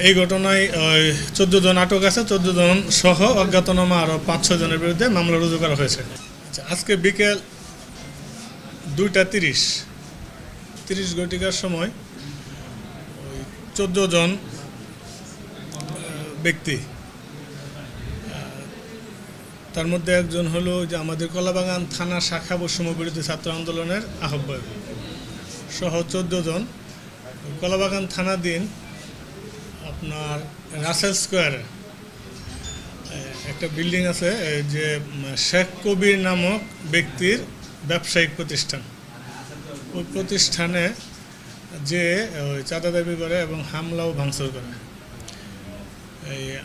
এই ঘটনায় 14 জন আটক আছে, 14 জন সহ অজ্ঞাতনামা আরও 5-6 জনের বিরুদ্ধে মামলা রুজু করা হয়েছে। আজকে বিকেল 2টা 30 ঘটিকার সময় 14 জন ব্যক্তি, তার মধ্যে একজন হলো যে আমাদের কলাবাগান থানা শাখা বৈষম্য বিরোধী ছাত্র আন্দোলনের আহ্বায়ক সহ 14 জন কলাবাগান থানাধীন আপনার রাসেল স্কোয়ারে একটা বিল্ডিং আছে, যে শেখ কবির নামক ব্যক্তির ব্যবসায়িক প্রতিষ্ঠান, ওই প্রতিষ্ঠানে যে চাঁদা দাবি করে এবং হামলা ও ভাঙচুর করে।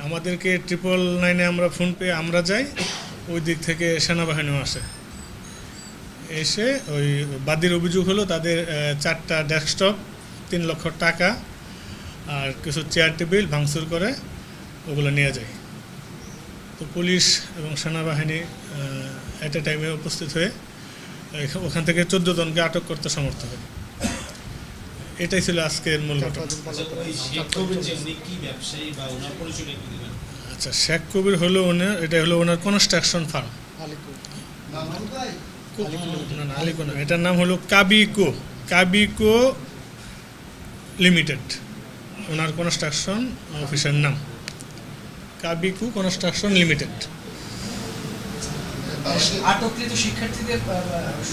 আমাদেরকে 999-এ আমরা ফোন পেয়ে আমরা যাই, ওই দিক থেকে সেনাবাহিনীও আসে। এসে ওই বাদীর অভিযোগ হলো তাদের 4টা ডেস্কটপ, 3 লক্ষ টাকা আর কিছু চেয়ার টেবিল ভাঙচুর করে ওগুলো নিয়ে যায়। তো পুলিশ এবং সেনাবাহিনী এট এ টাইমে উপস্থিত হয়ে ওখান থেকে 14 জনকে আটক করতে সমর্থ হয়। এটাই ছিল আজকের মূল ঘটনা। আচ্ছা, শেখ কবির হলো এটা হলো ওনার কনস্ট্রাকশন ফার্ম। না, আলিকো না, এটার নাম হলো কাবিকো লিমিটেড। ওনার কনস্ট্রাকশন অফিসের নাম কাবিকো কনস্ট্রাকশন লিমিটেড। আটককৃত শিক্ষার্থীদের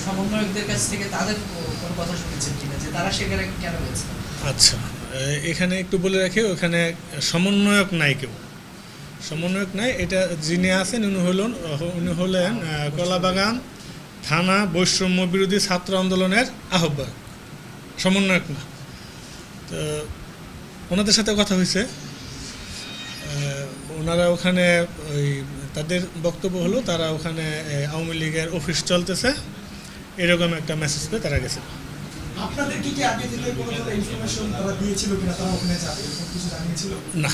সমন্বয়কদের কাছ থেকে তাদের কোনো কথা শুনেছেন কিনা, যে তারা সেখানে কেন হয়েছে? আচ্ছা, এখানে একটু বলে রাখি, ওখানে সমন্বয়ক নাই, কেউ সমন্বয়ক নাই। এটা যিনি আছেন উনি হলেন কলাবাগান থানা বৈষম্য বিরোধী ছাত্র আন্দোলনের আহ্বায়ক, সমন্বয়ক না। তো ওনাদের সাথে কথা হয়েছে, ওনারা ওখানে ওই তাদের বক্তব্য হলো তারা ওখানে আওয়ামী লীগের অফিস চলতেছে এরকম একটা মেসেজ পেয়ে তারা গেছে। না,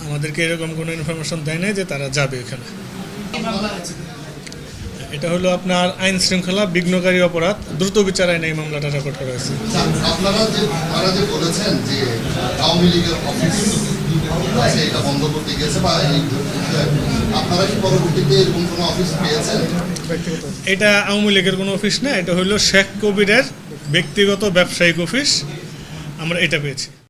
আমাদেরকে এরকম কোনো ইনফরমেশন দেয় নাই যে তারা যাবে এখানে। এটা হলো আপনার আইন শৃঙ্খলা বিঘ্নকারী অপরাধ দ্রুত বিচার আইনে এই মামলাটা রেকর্ড করা হয়েছে। আপনারা যে বলেছেন যে আওয়ামী লীগের অফিস এটা বন্ধ করতে গেছে, বা আপনারা কি পরবর্তীতে এরকম কোনো অফিস পেয়েছেন? এটা আওয়ামী লীগের কোনো অফিস না, এটা হলো শেখ কবিরের ব্যক্তিগত ব্যবসায়িক অফিস, আমরা এটা পেয়েছি।